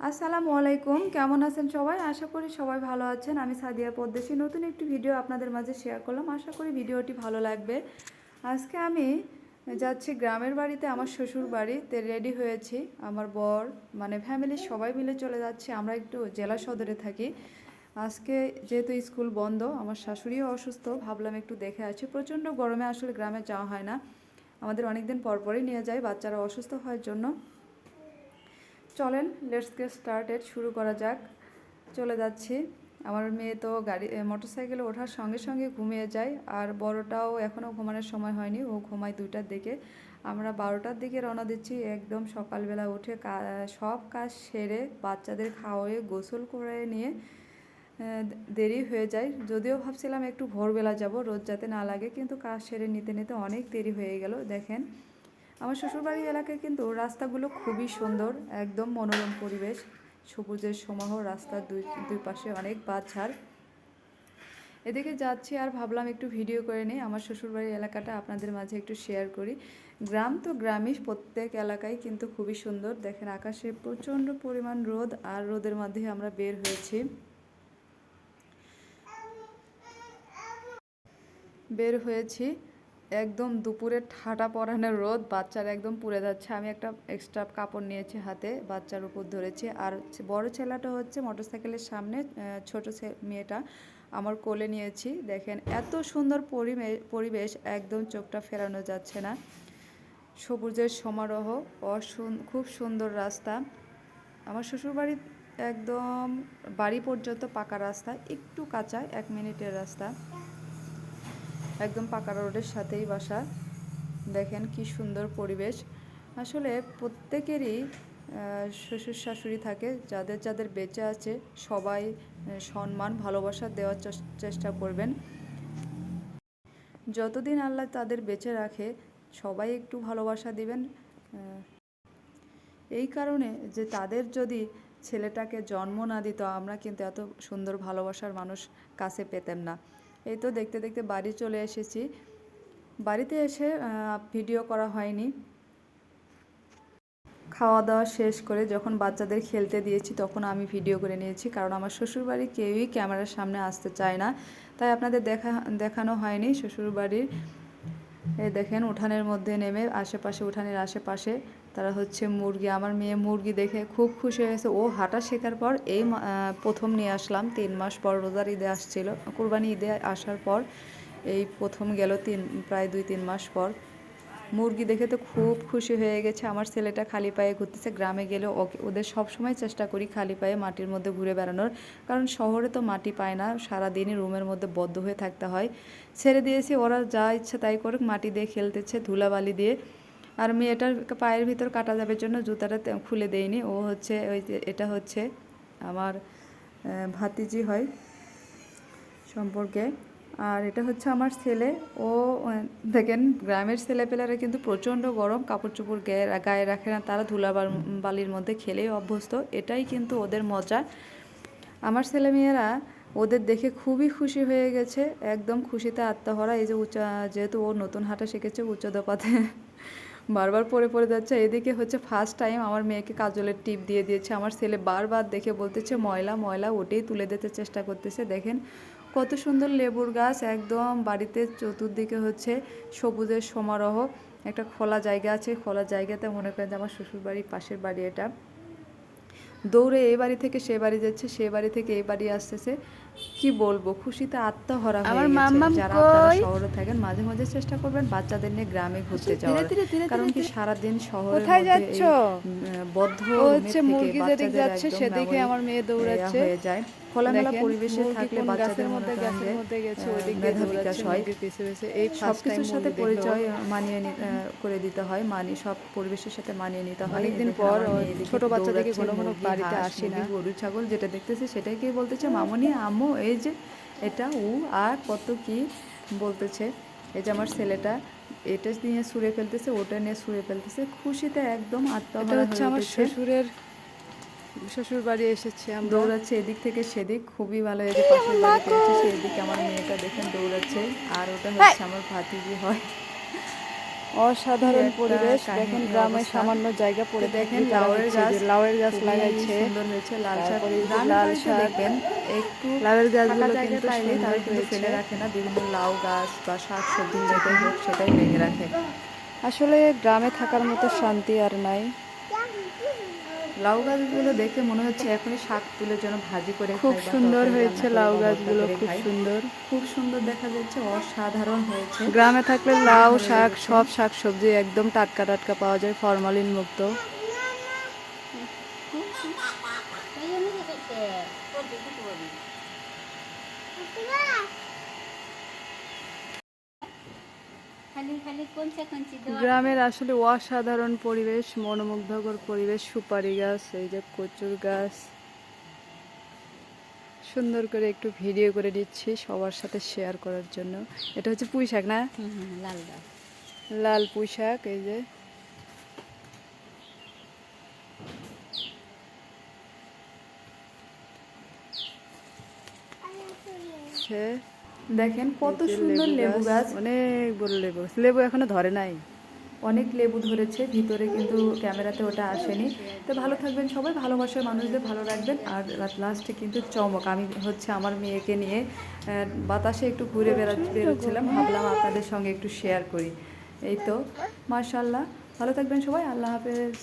আসসালামু আলাইকুম, কেমন আছেন সবাই? আশা করি সবাই ভালো আছেন। আমি সাদিয়া পদ্দেশী নতুন একটি ভিডিও আপনাদের মাঝে শেয়ার করলাম। আশা করি ভিডিওটি ভালো লাগবে। আজকে আমি যাচ্ছি গ্রামের বাড়িতে, আমার শ্বশুর বাড়িতে রেডি হয়েছি। আমার বর মানে ফ্যামিলির সবাই মিলে চলে যাচ্ছি। আমরা একটু জেলা সদরে থাকি। আজকে যেহেতু স্কুল বন্ধ, আমার শাশুড়িও অসুস্থ, ভাবলাম একটু দেখে আসি। প্রচণ্ড গরমে আসলে গ্রামে যাওয়া হয় না, আমাদের অনেক দিন পরপরই নিয়ে যায়, বাচ্চারা অসুস্থ হওয়ার জন্য। চলেন লেটস গেট স্টার্টেড, শুরু করা যাক। চলে যাচ্ছি। আমার মেয়ে তো মোটরসাইকেলে ওঠার সঙ্গে সঙ্গে ঘুমিয়ে যায়, আর বড়টাও এখনও ঘুমানোর সময় হয়নি, ও ঘুমায় 2টার দিকে। আমরা 12টার দিকে রওনা দিচ্ছি। একদম সকালবেলা উঠে সব কাজ সেরে বাচ্চাদের খাওয়ায়ে গোসল করে নিয়ে দেরি হয়ে যায়। যদিও ভাবছিলাম একটু ভোরবেলা যাব, রোদ যাতে না লাগে, কিন্তু কাজ সেরে নিতে নিতে অনেক দেরি হয়ে গেল। দেখেন আমার শ্বশুরবাড়ি এলাকায় কিন্তু রাস্তাগুলো খুবই সুন্দর, একদম মনোরম পরিবেশ, সবুজের সমারোহ, রাস্তার দুই পাশে অনেক বাঁধঝাড়। এদিকে যাচ্ছি আর ভাবলাম একটু ভিডিও করে নিই, আমার শ্বশুরবাড়ির এলাকাটা আপনাদের মাঝে একটু শেয়ার করি। গ্রাম তো গ্রামই, প্রত্যেক এলাকায় কিন্তু খুবই সুন্দর। দেখেন আকাশে প্রচণ্ড পরিমাণ রোদ, আর রোদের মধ্যে আমরা বের হয়েছি। একদম দুপুরের ঠাটা পড়ানোর রোদ, বাচ্চারা একদম পুড়ে যাচ্ছে। আমি একটা এক্সট্রা কাপড় নিয়েছি হাতে, বাচ্চার উপর ধরেছি। আর বড় ছেলেটা হচ্ছে মোটরসাইকেলের সামনে, ছোট মেয়েটা আমার কোলে নিয়েছি। দেখেন এত সুন্দর পরিবেশ, একদম চোখটা ফেরানো যাচ্ছে না। সবুজের সমারোহ, খুব সুন্দর রাস্তা। আমার শ্বশুরবাড়ি একদম বাড়ি পর্যন্ত পাকা রাস্তা, একটু কাঁচা 1 মিনিটের রাস্তা। একদম পাকা রোডের সাথেই বাসা। দেখেন কি সুন্দর পরিবেশ। আসলে প্রত্যেকেরই শ্বশুর শাশুড়ি থাকে, যাদের যাদের বেঁচে আছে সবাই সম্মান ভালোবাসা দেওয়ার চেষ্টা করবেন। যতদিন আল্লাহ তাদের বেঁচে রাখে সবাই একটু ভালোবাসা দিবেন। এই কারণে যে তাদের যদি ছেলেটাকে জন্ম না দিত, আমরা কিন্তু এত সুন্দর ভালোবাসার মানুষ কাছে পেতাম না। এই তো দেখতে দেখতে বাড়ি চলে এসেছি। বাড়িতে এসে ভিডিও করা হয়নি। খাওয়া দাওয়া শেষ করে যখন বাচ্চাদের খেলতে দিয়েছি তখন আমি ভিডিও করে নিয়েছি, কারণ আমার শ্বশুরবাড়ি কেউই ক্যামেরার সামনে আসতে চায় না, তাই আপনাদের দেখানো হয়নি শ্বশুরবাড়ির। এই দেখেন উঠানের মধ্যে নেমে আশেপাশে, উঠানের আশেপাশে তারা হচ্ছে মুরগি। আমার মেয়ে মুরগি দেখে খুব খুশি হয়েছে। ও হাঁটা শেখার পর এই প্রথম নিয়ে আসলাম, 3 মাস পর, রোজার ঈদে আসছিল, কুরবানি ঈদে আসার পর এই প্রথম গেল, প্রায় 2-3 মাস পর। মুরগি দেখে তো খুব খুশি হয়ে গেছে। আমার ছেলেটা খালি পায়ে ঘুরতেছে। গ্রামে গেলে ওদের সব সময় চেষ্টা করি খালি পায়ে মাটির মধ্যে ঘুরে বেড়ানোর, কারণ শহরে তো মাটি পায় না, সারাদিনই রুমের মধ্যে বদ্ধ হয়ে থাকতে হয়। ছেড়ে দিয়েছি, ওরা যা ইচ্ছা তাই করুক, মাটি দিয়ে খেলতেছে, ধুলাবালি দিয়ে। আর মেয়েটার পায়ের ভিতর কাটা যাবে জন্য জুতাটা খুলে দেয়নি। ও হচ্ছে ওই যে, এটা হচ্ছে আমার ভাতিজি হয় সম্পর্কে, আর এটা হচ্ছে আমার ছেলে। ও দেখেন গ্রামের ছেলেপেলেরা কিন্তু প্রচণ্ড গরম, কাপড় চোপড় গায়ে রাখে না, তারা বালির মধ্যে খেলেই অভ্যস্ত। এটাই কিন্তু ওদের মজা। আমার ছেলেমেয়েরা ওদের দেখে খুবই খুশি হয়ে গেছে, একদম খুশিতে আত্মহারা। এই যে যেহেতু ও নতুন হাঁটা শিখেছে, উচ্চদপাতে বারবার পড়ে যাচ্ছে। এদিকে হচ্ছে ফার্স্ট টাইম আমার মেয়েকে কাজলের টিপ দিয়ে দিয়েছে। আমার ছেলে বারবার দেখে বলতেছে ময়লা ময়লা, ওটাই তুলে দিতে চেষ্টা করতেছে। দেখেন কত সুন্দর লেবুর গাছ, একদম বাড়িতে চতুর্দিকে হচ্ছে সবুজের সমারোহ। একটা খোলা জায়গা আছে, খোলা জায়গাতে মনে করেন যে আমার শ্বশুরবাড়ির পাশের বাড়ি এটা। দৌড়ে এই বাড়ি থেকে সে বাড়ি যাচ্ছে, সে বাড়ি থেকে এই বাড়ি আসতেছে। কি বলবো, খুশিতে আত্মহারা হয়ে গেছে। যারা আপনারা শহরে থাকেন মাঝে মাঝে চেষ্টা করবেন বাচ্চাদের নিয়ে গ্রামে ঘুরতে যাওয়ার, কারণ কি সারাদিন শহরের মধ্যে এই বদ্ধ রুমে থেকে বাচ্চাদের একদম হয়ে যায়। খোলামেলা পরিবেশে থাকলে বাচ্চাদের মনে করেন যে মেধা বিকাশ হয়। সবকিছুর সাথে পরিচয় করে দিতে হয়, সব পরিবেশের সাথে মানিয়ে নিতে হয়। অনেকদিন পর ছোট বাচ্চা থেকে ঘন ঘন বাড়িতে আসি না, গরু ছাগল যেটা দেখতেছে সেটাই কি বলতেছে, মামনি আম্মু এই যে এটা আর কত কি বলতেছে। এই যে আমার ছেলেটা এটা নিয়ে ছুঁড়ে ফেলতেছে, ওটা নিয়ে ছুঁড়ে ফেলতেছে, খুশিতে একদম আত্মহারা হয়ে আমার শ্বশুর বাড়ি এসেছে, আমরা দৌড়াচ্ছে এদিক থেকে সেদিক, খুবই ভালো। এই যে পাশের বাড়িতে এসেছে, এদিকে আমার মেয়েটা দেখেন দৌড়াচ্ছে, আর ওটা হচ্ছে আমার ভাতিজি হয়। অসাধারণ একটা পরিবেশ। দেখেন কাহিনী গ্রামে অবস্থা। সামান্য জায়গা তো পড়ে দেখেন থাকলেই তারা লাউয়ের হচ্ছে গাছ যে লাউয়ের গাছ খুবই লাগাইছে। সুন্দর হয়েছে, লাল শাক। তারপরে এই যে গ্রামের লাল বাড়িতে শাক, দেখবেন একটু লাউয়ের ফাঁকা গাছগুলো জায়গায় কিন্তু পাইলেই তারা সুন্দর কিন্তু হয়েছে। ফেলে রাখে না, বিভিন্ন লাউ গাছ বা শাক সবজি যেটাই হোক সেটাই ভেঙে রাখে। আসলে গ্রামে থাকার মতো শান্তি আর নাই। লাউ গাছগুলো দেখে মনে হচ্ছে এখনই শাক তুলে যেন ভাজি করে খুব খাই বা সুন্দর তরকারি হয়েছে রান্না করে লাউ বা ভর্তা গাছগুলো, করে খুব খাই। সুন্দর। খুব সুন্দর দেখা যাচ্ছে, অসাধারণ হয়েছে, গ্রামে থাকলে খুবই লাউ ভালো শাক লেগেছে। সব শাক সবজি একদম টাটকা টাটকা পাওয়া যায়, ফরমালিন মুক্ত। গ্রামের আসলে অসাধারণ পরিবেশ, মনোমুগ্ধকর পরিবেশ। সুপারি গাছ, এই যে কচুর গাছ। সুন্দর করে একটু ভিডিও করে দিচ্ছি সবার সাথে শেয়ার করার জন্য। এটা হচ্ছে পুঁই শাক না? লাল গাছ। লাল পুঁই শাক, এই যে সে দেখেন এই কত যে সুন্দর লেবু লেবু গাছ, গাছ। অনেক বড় লেবু। লেবু এখনো ধরে নাই। অনেক লেবু ধরেছে ভিতরে, কিন্তু ক্যামেরাতে ওটা আসেনি। তো ভালো থাকবেন সবাই, ভালোবাসার মানুষদের ভালো রাখবেন। আর লাস্টে কিন্তু চমক, আমি হচ্ছে আমার মেয়েকে নিয়ে বাতাসে একটু ঘুরে বেরোচ্ছিলাম, ভাবলাম আপনাদের সঙ্গে একটু শেয়ার করি। এই তো, মাশাআল্লাহ। ভালো থাকবেন সবাই, আল্লাহ হাফেজ।